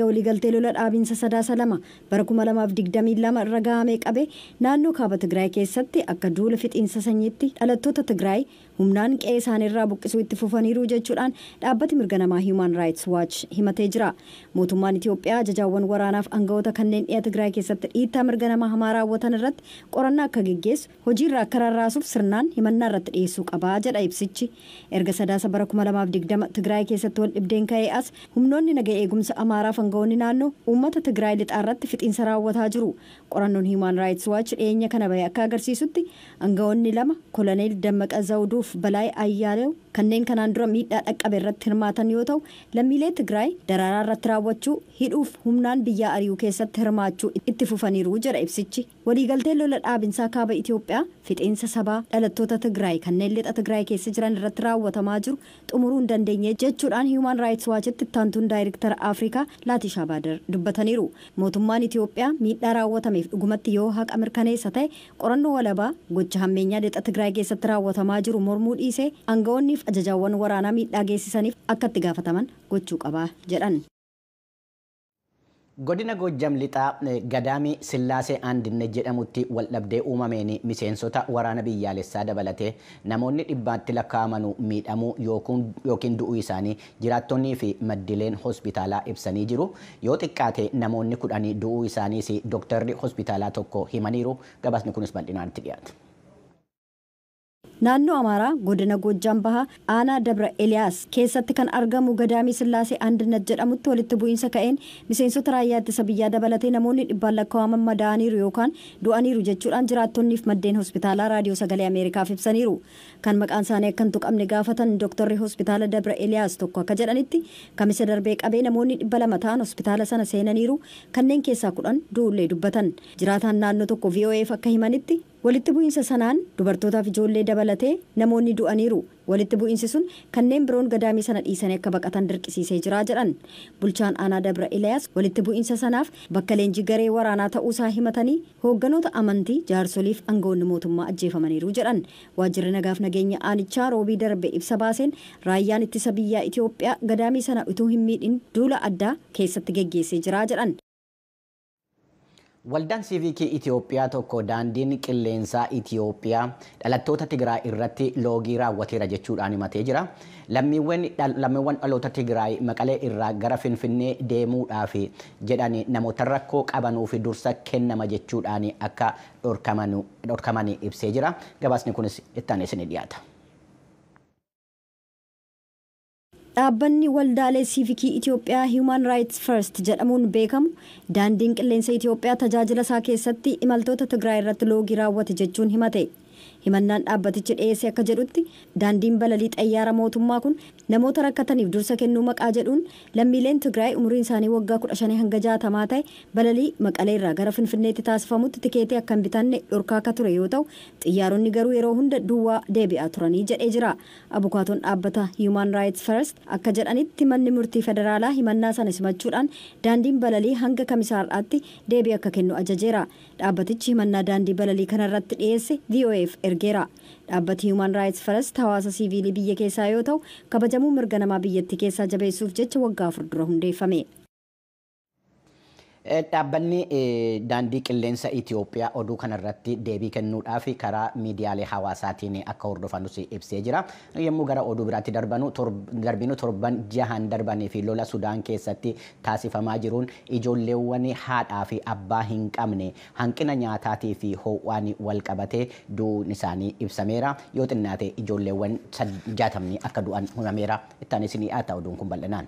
waliigaltee lola dhaabinsa sadaasa lama bara 2022 irra gahamee qabe naannoo kaaba Tigraay keessatti akka duula fixiinsa sanyiitti dhalattoota Tigraay humnaan qe'ee isaaniirraa buqqisuu itti fufaniiru jechuudhaan dhaabbati mirga namaa Human Rights Watch himatee jira. Mootummaan Itoophiyaa ajajaawwan waraanaaf aangawoota kanneen dhiyaa Tigraay keessatti dhiittaa mirga namaa hamaa raawwatan irratti qorannaa akka geggeessu hojiirraa akka rarraasuuf sirnaan himannaa irratti dhiyeessuu qaba jedha ibsichi. Erga sadaasa bara 2020 Tigraay keessatti wal dhibdeen ka'ee as humnoonni nagaa eegumsa Amaaraaf aangawoonni naannoo uummata Tigraay lixaa irratti fixiinsa raawwataa jiru. Qorannoon Human Rights Watch dhiyeenya kana bahe akka agarsiisutti aangawoonni lama Koloneel Dammaqa Zawuduuf Balaay Ayyaalew kanneen kanaan dura miidhaa dhaqqabe irratti hirmaatan yoo ta'u lammiilee Tigraay daraaraa irratti raawwachuu hidhuuf humnaan biyya ari'uu keessatti hirmaachuu itti fufaniiru jedha ibsichi. Waliigaltee lola dhaabinsaa kaaba Itoophiyaa fixiinsa sabaa dhalattoota Tigraay kanneen lixa Tigraay keessa jiran irratti raawwatamaa jiru xumuruu hin dandeenye jechuudhaan Human Rights Watchitti ittaantuun daayirektara Afrikaa Laatishaa Baadar dubbataniiru. Mootummaan Itoophiyaa miidhaa raawwatameef dhugumatti yoo haqa mirkaneessa ta'e qorannoo walabaa gocha hammeenyaa lixa Tigraay keessatti raawwatamaa jiru mormuu dhiisee aangawoonniif ajajaawwan waraanaa miidhaa geessisaniif akka itti gaafataman gochuu qaba jedhan. Godina Gojjam lixaa Gadaamii Sillaasee Andinnee jedhamutti waldhabdee uumameen miseensota waraana biyyaalessaa dabalatee namoonni dhibbaatti lakkaa'aman miidhamuu yookiin du'uu isaanii jiraattonnii fi maddileen hospitaalaa ibsanii jiru. Yoo xiqqaate namoonni 10 du'uu isaaniis dooktarri hospitaalaa tokko himaniiru. Gabaasni kunis bal'inaan itti dhiyaata. Naannoo Amaaraa godina Gojjam Bahaa aanaa Dabra Eliyaas keessatti kan argamu Gadaamii Sillaasee Andinnee jedhamutti walitti bu'iinsa ka'een miseensota raayyaa ittisa biyyaa dabalatee namoonni dhibbaan lakkaa'aman madaa'aniiru yookaan du'aniiru jechuudhaan jiraattonniif maddeen hospitaalaa raadiyoo sagalee Ameerikaaf ibsaniiru. Kan maqaan isaanii akka hin tuqamne gaafatan dooktarri hospitaala Dabra Eliyaas tokko akka jedhanitti kamisa darbee qabee namoonni 200 ta'an hospitaala sana seenaniiru kanneen keessaa 10 du'ullee dubbatan. Jiraataan naannoo tokko VOA'f akka himanitti walitti bu'iinsa sanaan dubartootaaf ijoollee dabalatee namoonni du'aniiru. Walitti bu'iinsi sun kanneen biroon Gadaamii sana dhiisanii akka baqatan dirqisiisee jira jedhan. Bulchaan aanaa Dabra Eliyaas walitti bu'iinsa sanaaf bakka leenjii garee waraanaa ta'uusaa himatanii hoogganoota amantii jaarsoliif aangawoonni mootummaa ajjeefamaniiru jedhan. Waajjirri nagaaf nageenya aanichaa roobii darbe ibsa baaseen raayyaan ittisa biyyaa Itoophiyaa Gadaamii sana utuu hin miidhin duula addaa keessatti geggeessee jira jedhan. Waldaan Siivikii Itoophiyaa tokko daandiin qilleensaa Itoophiyaa dhalattoota Tigraay irratti loogii raawwateera jechuudhaan himatee jira. Lammiiwwan dhaloota Tigraay Maqalee irraa gara Finfinnee deemuudhaaf jedhan namoota rakkoo qabanuuf dursa kennama jechuudhaan akka dhorkaman ibsee jira. Gabaasni kunis itti aanee isinii dhiyaata. Dhaabbanni waldaalee siivikii Itoophiyaa Human Rights First jedhamuun beekamu daandiin qilleensa Itoophiyaa tajaajila isaa keessatti imaltoota Tigraay irratti loogii raawwate jechuun himate. Himannaan dhaabbatichi dhiyeesse akka jedhutti daandiin balalii xayyaara mootummaa kun namoota rakkataniif dursa kennuu maqaa jedhuun lammiileen Tigraay umuriin isaanii waggaa 15 hanga 60 ta'e balalii Maqalee irraa gara Finfinneetti taasifamutti tikeetii akka hin bitanne dhorkaa akka ture yoo ta'u xiyyaaronni garuu yeroo hunda duwwaa deebi'aa turanii jedhee jira. Abukaatoon dhaabbata Human Rights First akka jedhanitti manni murtii federaalaa himannaa sana simachuudhaan daandiin balalii hanga kamisaarraatti deebii akka kennu ajajeera. Dhaabbatichi himannaa daandii balalii kanarratti dhiyeesse VOA'f ergeera. Dhaabbati Human Rights First hawaasa siivilii biyya keessaa yoo ta'u kabajamuu mirga namaa biyyattii keessaa jabeessuuf jecha waggaa 4 dura hundeeffame. Dhaabbanni daandii qilleensa Itoophiyaa oduu kanarratti deebii kennuudhaaf karaa miidiyaalee hawaasaatiin akka hordofanus ibsee jira. Yommuu gara oduu biraatti darbinu torban 6 darbanii fi lola Sudaan keessatti taasifamaa jiruun ijoolleewwan haadhaa fi abbaa hin qabne hanqina nyaataatii fi ho'aan wal qabatee du'uun isaanii ibsameera. Yoo xinnaate ijoolleewwan 60 akka du'an himameera. Itti aanee isinii dhiyaata oduun kun bal'inaan.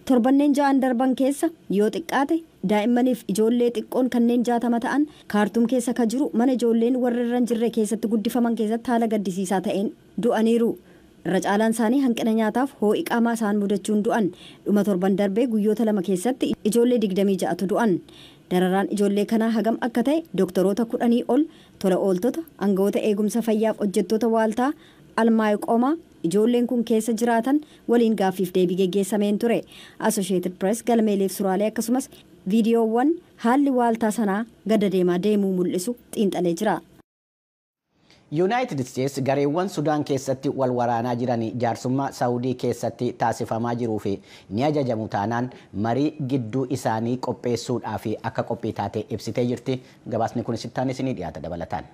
Torbanneen 6 darban keessa yoo xiqqaate daa'immaniif ijoollee xiqqoon kanneen 60 ta'an kaartuum keessa ka jiru mana ijoolleen warra irra hin jirre keessatti guddifaman keessatti haala gaddisiisaa ta'een du'aniiru. Irra caalaan isaanii hanqina nyaataaf ho'i qaamaa isaan mudachuun du'an. Dhuma torban darbee guyyoota 2 keessatti ijoollee 26tu du'an. Dararaan ijoollee kanaa hagam akka ta'e doktoroota 10 ol tola ooltota aangawoota eegumsa fayyaaf hojjettoota waaltaa Almaayii Qomaa ijoolleen kun keessa jiraatan waliin gaaffiif deebii geggeessameen ture. Associated Press galmeeleef suuraalee akkasumas viidiyoowwan haalli waaltaa sanaa gada deemaa deemuu mul'isu xiinxalee jira. Yuunaayitid Isteets gareewwan Sudaan keessatti wal waraanaa jiran jaarsummaa Saawudii keessatti taasifamaa jiruu fi ni ajajamu taanaan marii gidduu isaanii qopheessuudhaaf akka qophii taate ibsitee jirti. Gabaasni kun sittaan isinii dhiyaata dabalataan.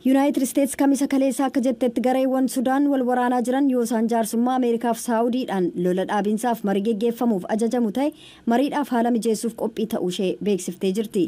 Yuunaayitid Isteets kamisa kaleessaa akka jettetti gareewwan Sudaan wal waraanaa jiran yoo isaan jaarsummaa Ameerikaaf Saawudiidhaan lola dhaabinsaaf marii geggeeffamuuf ajajamu ta'e mariidhaaf haala mijeessuuf qophii ta'uu ishee beeksiftee jirti.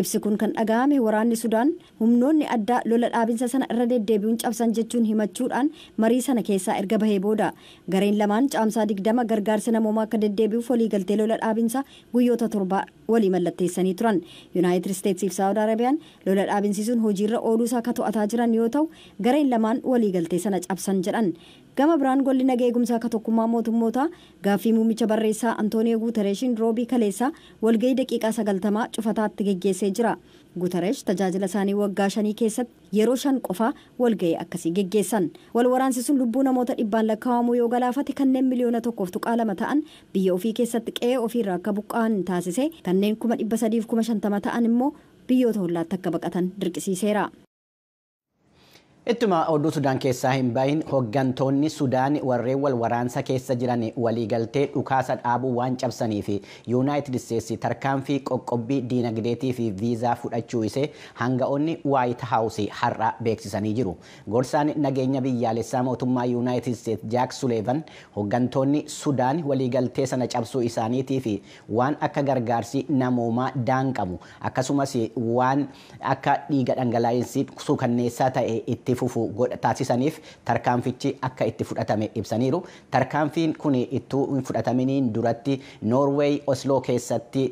Ibsi kun kan dhaga'ame waraanni Sudaan humnoonni addaa lola dhaabinsa sana irra deddeebi'uun cabsan jechuun himachuudhaan marii sana keessaa erga bahee booda gareen lamaan caamsaa 20 gargaarsi namoomaa akka deddeebi'uuf waliigaltee lola dhaabinsaa guyyoota 7 walii mallatteessanii turan. Yuunaayitid Isteetsiif Saawud Arabiyaan lola dhaabinsiisuun hojiirra ooluu isaa akka to'ataa jiran yoo ta'u gareen lamaan waliigaltee sana cabsan jedhan. Gama biraan golli nagaa eegumsaa akka tokkummaa mootummootaa gaaffii muummicha barreessaa Antooniyoo Guutereeshiin roobii kaleessaa walgahii daqiiqaa 90 cufataatti geggeessee jira. Guutereesh tajaajila isaanii waggaa 5 keessatti yeroo 5 qofaa walgahii akkasii geggeessan. Wal waraansi lubbuu namoota dhibbaan lakkaa'amuu yoo galaafate kanneen miliyoona 1.2 ta'an biyya ofii keessatti qe'ee ofiirraa akka buqqa'an taasise kanneen 350,000 ta'an immoo biyyoota hollaatti akka baqatan dirqisiiseera. Ittuma oduu Sudaan keessaa hin bahin hooggantoonni Sudaan warreen wal waraansa keessa jiran waliigaltee dhukaasa dhaabuu waan cabsanii fi Yuunaayitid Isteets tarkaanfii qoqqobbii diinagdeetii fi viizaa fudhachuu isee hanga'oonni Waayit Haawus har'a beeksisanii jiru. Gorsaan nageenya biyyaalessaa mootummaa Yuunaayitid Isteets Jaak Suleevan hooggantoonni Sudaan waliigaltee sana cabsuu isaaniitii fi waan akka gargaarsi namoomaa daanqamu akkasumas waan akka dhiiga dhangalaa'insi suukanneessaa ta'e itti fufu taasisaniif tarkaanfichi akka itti fudhatame ibsaniiru. Tarkaanfiin kun ittuu hin fudhataminiin duratti Noorweey Osloo keessatti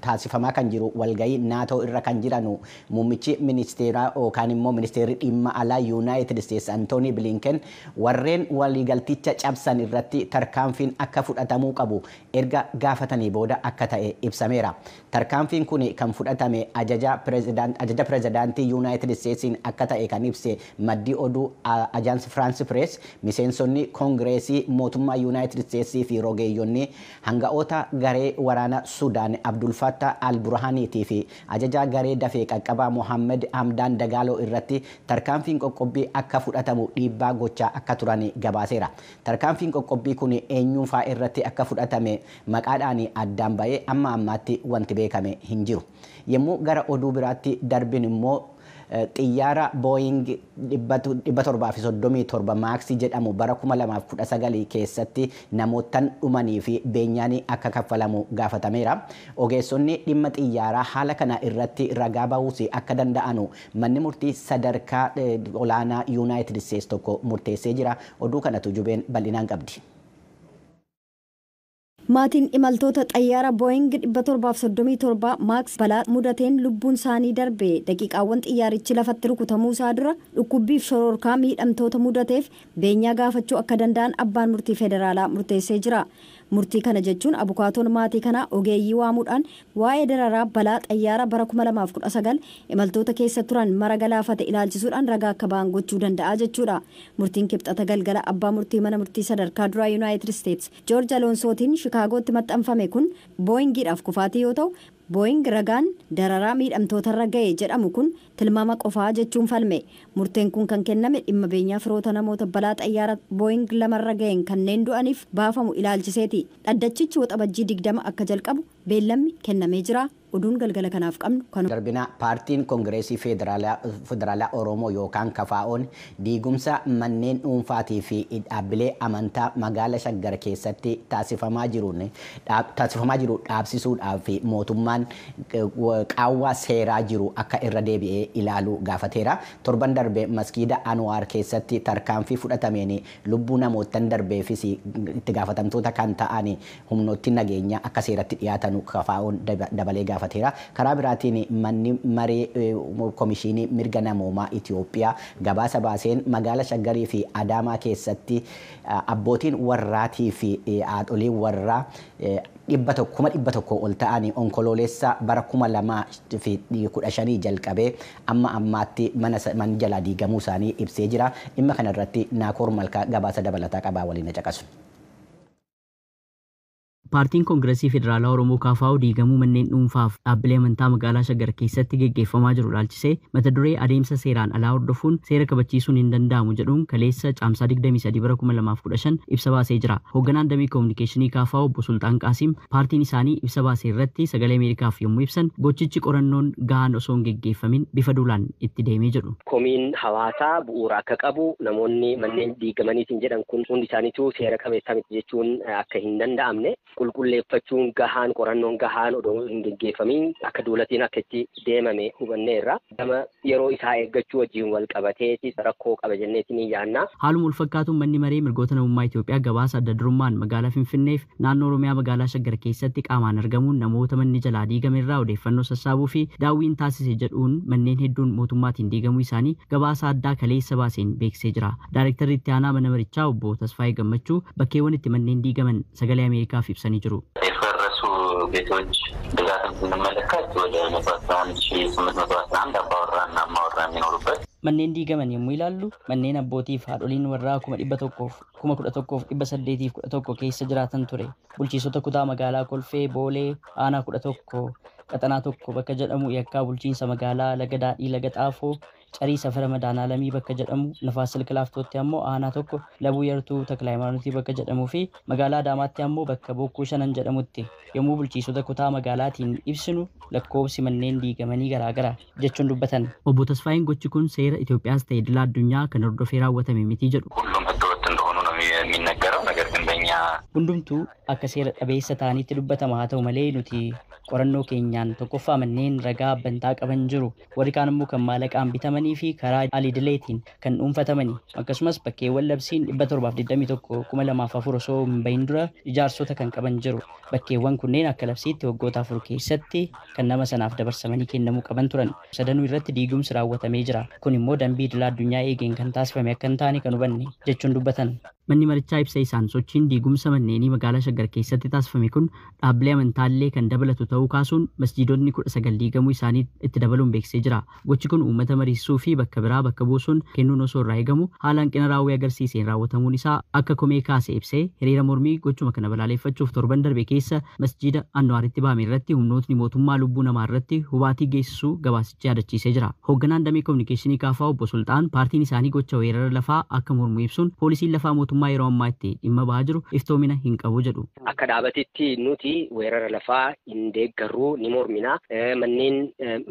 taasifamaa kan jiru walgahii naatoo irra kan jiranu muummichi ministeeraa yookaan immoo ministeerri dhimma alaa Yuunaayitid Isteets Antoonii Bilinken warreen waliigalticha cabsan irratti tarkaanfiin akka fudhatamuu qabu erga gaafatanii booda akka ta'e ibsameera. Tarkaanfiin kun kan fudhatame ajaja pirezidaantii Yuunaayitid Isteetsiin akka ta'e kan ibse maddii oduu ajaansi Firaansi Pirees miseensonni koongireesii mootummaa Yuunaayitid Isteetsii fi rogeeyyonni hanga'oota garee waraana Sudaan Abdul Fattah al-Burhaaniitii fi ajajaa garee dafee qaqqabaa Mohammed Hamdaan Dagaaloo irratti tarkaanfiin qoqqobbii akka fudhatamu dhiibbaa gochaa akka turan gabaaseera. Tarkaanfiin qoqqobbii kun eenyuufaa irratti akka fudhatame maqaadhaan addaan ba'ee amma ammaatti wanti beekame hin jiru. Yommuu gara oduu biraatti darbin immoo xiyyaara Boeing 737 Max jedhamu bara 2019 keessatti namootaan dhumanii fi beenyaan akka kaffalamu gaafatameera. Ogeessonni dhimma xiyyaaraa haala kana irratti ragaa bahuus akka danda'anu manni murtii sadarkaa olaanaa Yuunaayitid Isteets tokko murteessee jira. Oduu kanatu jubeen bal'inaan qabdi. Maatiin imaltoota xayyaara Boeing 737 Max balaa mudateen lubbuun isaanii darbe daqiiqaawwan xiyyaarichi lafatti rukutamuu isaa dura dhukkubbiif shororkaa miidhamtoota mudateef beenyaa gaafachuu akka danda'an abbaan murtii federaalaa murteessee jira. Murtii kana jechuun abukaatoon maatii kanaa ogeeyyii waamuudhaan waa'ee dararaa balaa xayyaara bara 2019 imaltoota keessa turan mara galaafate ilaalchisuudhaan ragaa akka ba'an gochuu danda'a jechuudha. Murtiin kibxata galgala abbaa murtii mana murtii sadarkaa duraa Yuunaayitid Isteets Joorj Aloonsootiin Shikaagootti maxxanfame kun Booyingiidhaaf kufaatii yoo ta'u Boeing ragaan dararaa miidhamtootarra ga'e jedhamu kun tilmaama qofaa jechuun falme. Murteen kun kan kenname dhimma beenyaa firoota namoota balaa xayyaara Boeing lamarra ga'een kanneen du'aniif baafamu ilaalchiseeti. Dhaddachichi waxabajjii 20 akka jalqabu beellamni kennamee jira. Oduun galgala kanaaf qabnu kanu. Darbina paartiin koongireesii federaalaa Oromoo yookaan kafaa'oon diigumsa manneen dhuunfaatii fi dhaabbilee amantaa magaala Shaggar keessatti taasifamaa jiru dhaabsisuudhaaf mootummaan qaawwaa seeraa jiru akka irra deebi'ee ilaaluu gaafateera. Torban darbe maskiida Anwaar keessatti tarkaanfii fudhatameen lubbuu namootaan darbeefis itti gaafatamtoota kan ta'an humnooti nageenya akka seeratti dhiyaatan kafaa'oon dabalee gaafateera. Karaa biraatiin manni maree komishinii mirga namoomaa Itoophiyaa gabaasa baaseen magaala Shaggarii fi Adaamaa keessatti abbootiin warraatii fi haadholiin warraa 100 ol ta'anii onkoloolessa bara 2015 jalqabee amma ammaatti mana jalaa diigamuu isaanii ibsee jira. Dhimma kanarratti Naakoor Malkaa gabaasa dabalataa qabaa waliin caqasu. Paartiin Koongireesii Federaalaa Oromoo KFO diigamuu manneen dhuunfaaf dhaabbilee amantaa magaalaa Shaggar keessatti geggeeffamaa jiru ilaalchisee mata duree adeemsa seeraan alaa hordofuun seera kabachiisuun hin danda'amu jedhuun kaleessa caamsaa 23/2015 ibsa baasee jira. Hoogganaan damee koominikeeshinii KFO obbo Sultaan Qaasiim paartiin isaanii ibsa baasee irratti sagalee Ameerikaaf yommuu ibsan gochichi qorannoon gahaan osoo hin geggeeffamin bifa duulaan itti deemee jedhu. Komiin hawaasaa bu'uura akka qabu namoonni manneen diigamaniitiin jedhan kun hundi isaaniitu seera qabeessa miti jechuun akka hin danda'amne qulqulleeffachuun gahaan qorannoon gahaan odoo hin geggeeffamin akka duulatiin akka itti deemame hubanneerra gama yeroo isaa eeggachuu wajjin wal qabateeti rakkoo qaba jenneetiin yaanna. Haaluma wal fakkaatuun manni maree mirgoota namummaa Itoophiyaa gabaasa adda durummaan magaalaa Finfinneef naannoo Oromiyaa magaalaa Shaggar keessatti qaamaan argamuun namoota manni jalaa diigame irraa odeeffannoo sassaabuu fi daawwiin taasise jedhuun manneen hedduun mootummaatiin diigamuu isaanii gabaasa addaa kaleessa baaseen beeksisee jira. Daayirektarri itti aanaa mana marichaa obbo Tasfaayee Gammachuu bakkeewwan itti manneen diigaman sagalee Ameerikaaf ibsanii jiru. የፈረሱ ቤቶች ብዛትን ስንመለከት ወደ 11811 አባወራና እማወራ የሚኖሩበት manneen diigaman yommuu ilaallu manneen abbootiif haadholiin warraa 111,811 keessa jiraatan ture. Bulchiisota kutaa magaalaa Kolfee, Boolee, Aanaa 11, Qaxanaa 1 bakka jedhamu yakkaa bulchiinsa magaalaa Laga Daadhii, Laga Xaafoo, Carii Safara Madaanaalamii bakka jedhamu, Nafaas Silk Laaftootti ammoo Aanaa 1, Labuu Yartuu Takla Hayimaanotii bakka jedhamuu fi magaalaa Adaamaatti ammoo bakka Bokkuu Shanan jedhamutti yommuu bulchiisota kutaa magaalaatiin ibsinu lakkoofsi manneen diigamanii garaagara jechuun dubbatan. Obbo Tasfaayeen gochi kun seera Itoophiyaas ta'e idil addunyaa kan hordofee raawwatame miti jedhu. ሁሉም ህገወጥ እንደሆኑ ነው የሚነገረው። ነገር ግን በእኛ hundumtuu akka seera dhabeessa ta'anitti dubbatama haa ta'u malee nuti qorannoo keenyaan tokkoffaa manneen ragaa bantaa qaban jiru warri kaan immoo kan maallaqaan bitamanii fi karaa alidileetiin kan dhuunfatamanii akkasumas bakkeewwan labsiin 721/2004 osoo hin bahin dura ijaarsota kan qaban jiru. Bakkeewwan kunneen akka labsiitti waggoota 4 keessatti kan nama sanaaf dabarsamanii kennamuu qaban turan. Sadanuu irratti diigumsi raawwatamee jira. Kun immoo dambii idil addunyaa eegeen kan taasifame akka hin taane kan hubanne jechuun dubbatan. Manni marichaa ibsa isaan sochiin diigumsa manneenii magaalaa Shaggar keessatti taasifame kun dhaabbilee amantaallee kan dabalatu ta'uu kaasuun masjiidonni 19 diigamuu isaanii itti dabaluun beeksisee jira. Gochi kun uummata mariisuu fi bakka biraa bakka buusuun kennuun osoo irraa eegamu haala hanqina raawwii agarsiiseen raawwatamuun isaa akka komee kaase ibsee hiriira mormii gochuma kana balaaleffachuuf torban darbe keessa masjiida Anwaaritti bahame irratti humnootni mootummaa lubbuu namaa irratti hubaatii geessisuu gabaasichi yaadachiisee jira. Hoogganaan damee koominikeeshinii KFO obbo Sultaan paartiin isaanii gocha weerara lafaa akka mormu ibsuun poolisiin lafaa mootummaa yeroo ammaa itti dhimma bahaa jiru iftoomina hin qabu jedhu. Akka dhaabatitti nuti weerara lafaa hin deeggarru ni mormina. Manneen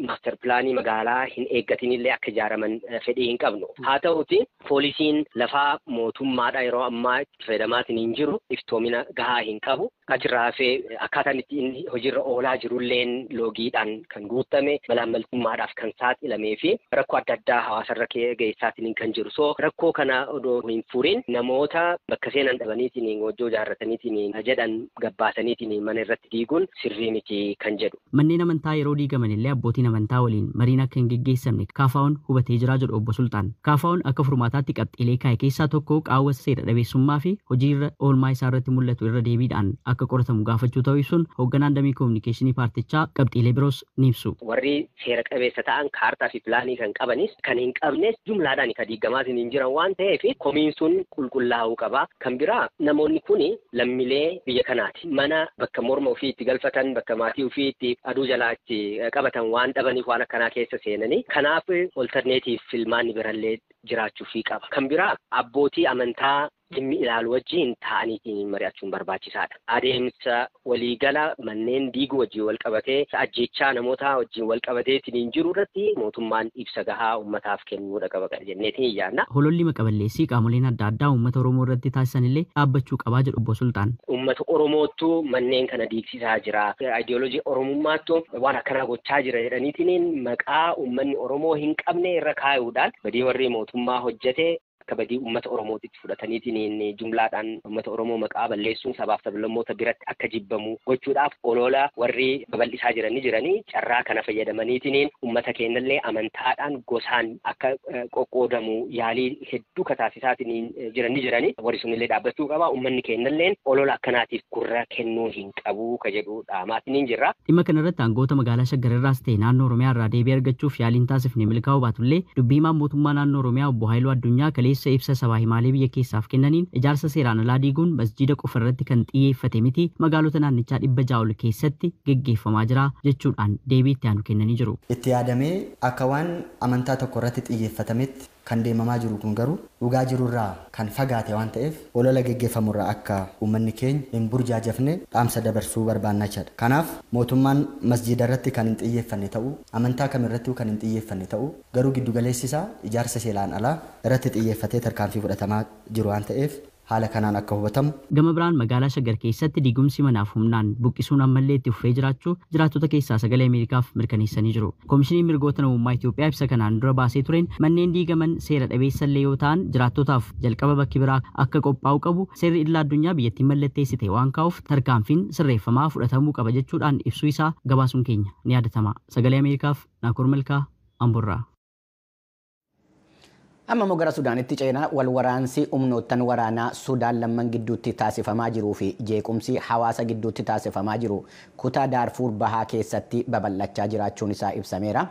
maaster pilaanii magaalaa hin eeggatinillee akka ijaaraman fedhii hin qabnu. Haa ta'uti poolisiin lafaa mootummaadha yeroo ammaa itti fayyadamaatiin hin jiru iftoomina gahaa hin qabu. Achirraa hafee akkaataan itti inni hojiirra oolaa jirulleen loogiidhaan kan guutame malaammaltummaadhaaf kan saaxilamee fi rakkoo adda addaa hawaasarra geessaatiin kan jiru. So rakkoo kana odoo hin furin namoota bakka seenan dhabaniitiin hojii ijaarrataniitiin jedhan gabbaasaniitiin mana irratti diiguun sirrii miti kan jedhu. Manneen amantaa yeroo diigaman illee abbootiin amantaa waliin mariin akka hin geggeessamne KFO'n hubatee jira jedhu obbo Sultaan. KFO'n akka furmaataatti qabxiilee kaa'e keessaa tokko qaawwa seera dhabeessummaa fi hojiirra oolmaa isaa irratti mul'atu irra deebiidhaan akka qoratamu gaafachuu ta'uu ibsuun hoogganaan damee koominikeeshinii paartichaa qabxiilee biroos ni ibsu. Warri seera qabeessa ta'an kaartaa fi pilaanii kan qabanis kan hin qabnes jumlaadhaan kan diigamaatiin hin jiran waan ta'eef komiin sun qulqullaa'uu qaba. Kan biraa namoonni kun lammiilee biyya kanaati. Mana bakka morma ofii itti galfatan bakka maatii ofii itti aduu jalaa itti qabatan waan dhabaniif waan akkanaa keessa seenanii. Kanaaf olterneetiif filmaanni birallee jiraachuu qaba. Kan biraa abbootii amantaa dhimmi ilaalu wajjin ta'aniitiin mari'achuun barbaachisaadha. Adeemsa waliigala manneen diiguu wajjin wal qabatee ajjechaa namoota wajjin wal qabateetiin jiru irratti mootummaan ibsa gahaa uummataaf kennuudha qaba jenneetiin yaadna. Hololli maqaballeessii qaamoleen adda addaa uummata Oromoo irratti taasisan illee dhaabbachuu qabaa jedhu obbo Sultaan. Uummata Oromoottu manneen kana diigsisaa jira. Ayidiyooloojii Oromummaattu waan akkanaa gochaa jira jedhaniitiin maqaa uummanni Oromoo hin qabne irra kaayuudhaan badii warri mootummaa hojjete akka badii uummata Oromootitti fudhataniitiin jumlaadhaan uummata Oromoo maqaa balleessuun sabaaf sablammoota biratti akka jibbamu gochuudhaaf olola warri babal'isaa jiranii carraa kana fayyadamaniitiin uummata keenyallee amantaadhaan gosaan akka qoqqoodamu yaalii hedduu kataasisaatiin jiranii warri sunillee dhaabbachuu qaba. Uummanni keenyallee olola akkanaatiif gurra kennuu hin qabu ka jedhu dhaamaatiin jirra. Dhimma kanarratti aangoota magaalaa Shaggar irraas ta'e naannoo Oromiyaa irraa deebii argachuuf yaaliin taasifne milkaa'uu baatullee dubbii himaan mootummaa naannoo Oromiyaa obbo Haayiluu Addunyaa kaleessa kaleessa ibsa sabaa himaalee biyya keessaaf kennaniin ijaarsa seeraan alaa diiguun masjiida qofa irratti kan xiyyeeffate miti magaalota naannichaa 600 ol keessatti geggeeffamaa jira jechuudhaan deebii itti aanu kennanii jiru. Itti yaadamee akka waan amantaa tokko irratti xiyyeeffatametti kan deemamaa jiru kun garuu dhugaa jirurraa kan fagaate waan ta'eef olola geggeeffamurraa akka uummanni keenya hin burjaajafne dhaamsa dabarsuu barbaannachaadha. Kanaaf mootummaan masjiida irratti kan hin xiyyeeffanne ta'uu amantaa kamirratti kan hin xiyyeeffanne ta'uu garuu giddugaleessi isaa ijaarsa seeraan alaa irratti xiyyeeffatee tarkaanfii fudhatamaa jiru waan ta'eef haala kanaan akka hubatamu. Gama biraan magaalaa Shaggar keessatti diigumsi manaaf humnaan buqqisuun ammallee itti fufee jiraachuu jiraattota keessaa sagalee Ameerikaaf mirkaneessanii jiru. Koomishiniin mirgoota namummaa Itoophiyaa ibsa kanaan dura baasee tureen manneen diigaman seera dhabeessallee yoo ta'an jiraattotaaf jalqaba bakki biraa akka qophaa'u qabu seerri idil addunyaa biyyattiin mallatteessite waan kaa'uuf tarkaanfiin sirreeffamaa fudhatamuu qaba jechuudhaan ibsuu isaa gabaasuun keenya ni yaadatama. Sagalee Ameerikaaf Naakoor Malkaa Amburraa. Amma immoo gara Sudaanitti ceenaa wal waraansi humnoottan waraanaa Sudaan lamman gidduutti taasifamaa jiruu fi jeequmsi hawaasa gidduutti taasifamaa jiru kutaa Daarfuur Bahaa keessatti babal'achaa jiraachuun isaa ibsameera.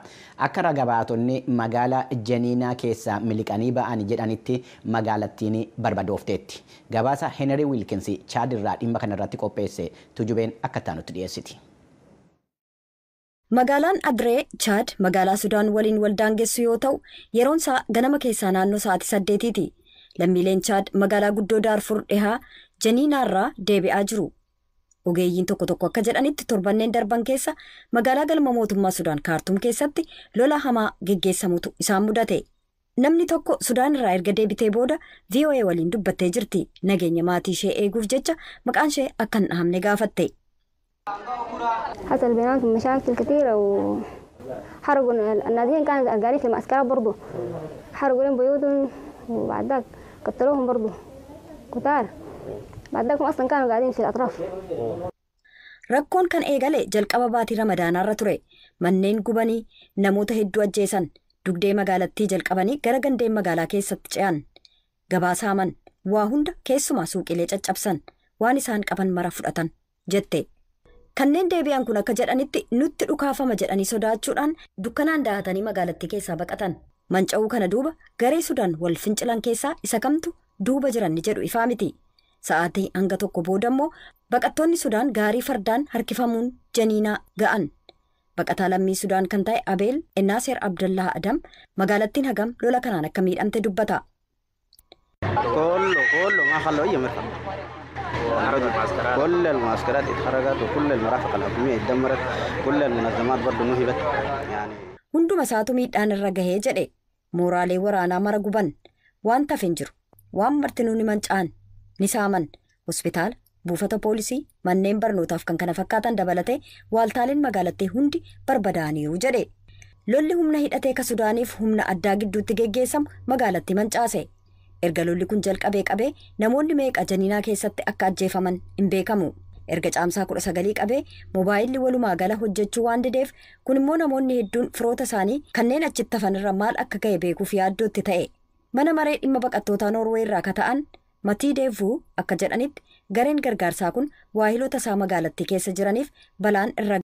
Akka ragabaatonni magaalaa Jeniinaa keessaa miliqanii ba'an jedhanitti magaalattiin barbadoofteetti. Gabaasa Henry Wilkins Chaad irraa dhimma kanarratti qopheesse Tujubeen akka taanutti dhiyeessiti. Magaalaan Adree Chaad magaalaa Sudaan waliin waldaangessu yoo ta'u yeroon isaa ganama keessaa naannoo sa'aatii 8ti. Lammiileen Chaad magaalaa guddoo Daarfuur dhihaa Jeniinaarraa deebi'aa jiru. Ogeeyyiin tokko akka jedhanitti torbanneen darban keessa magaalaa galma mootummaa Sudaan Kaartuum keessatti lola hamaa geggeessamutu isaan mudate. Namni tokko Sudaan irraa erga deebitee booda VOA waliin dubbattee jirti. Nageenya maatii ishee eeguuf jecha maqaan ishee akka hin dhahamne gaafatte. حصل بيناتهم مشاكل كثيرة وحرقوا النازحين كانت القارين في المعسكرات برضو حرقوا لهم بيوتهم وبعد ذاك قتلوهم برضو كتار بعد ذاك أصلا كانوا قاعدين في الأطراف. Rakkoon kan eegale jalqaba baatii Ramadaanaarra ture. Manneen gubanii namoota hedduu ajjeesan dugdee magaalattii jalqabanii gara gandeen magaalaa keessatti ce'an. Gabaa saaman waa hunda keessumaa suuqilee caccabsan waan isaan qaban mara fudhatan jette. Kanneen deebi'an kun akka jedhanitti nutti dhukaafama jedhanii sodaachuudhaan dukkanaan da'atanii magaalattii keessaa baqatan. Manca'uu kana duuba garee Sudaan wal fincilan keessaa isa kamtu duuba jiran ni jedhu ifaa miti. Sa'aatii hanga tokko booda immoo baqattoonni Sudaan gaarii fardaan harkifamuun Jeniinaa ga'an. Baqataa lammii Sudaan kan ta'e Abeel Ennaaser Abdullah Adam magaalattiin hagam lola kanaan akka miidhamte dubbata. كل المعسكرات اتحرقت وكل المرافق الحكومية اتدمرت كل المنظمات برضه نهبت يعني hunduma isaatu miidhaan irra gahee jedhe mooraalee waraanaa mara guban waan tafin jiru waan martinuu ni manca'an ni saaman hospitaala buufata poolisii manneen barnootaaf kan kana fakkaatan dabalatee waaltaaleen magaalattii hundi barbadaaniiru jedhe lolli humna hidhatee ka Sudaaniif humna addaa gidduutti geggeessamu magaalattii mancaase. Erga lolli kun jalqabee namoonni meeqa Jeniinaa keessatti akka ajjeefaman hin beekamu. Erga caamsaa 19 qabee moobaayilli walumaa gala hojjechuu waan dideef kun immoo namoonni hedduun firoota isaanii kanneen achitti hafanirra maal akka ga'e beekuuf yaaddootti ta'e. Mana maree dhimma baqattootaa Noorwee irraa ka ta'an Matii Deevuu akka jedhanitti gareen gargaarsaa kun waahilota isaa magaalattii keessa jiraniif balaan irra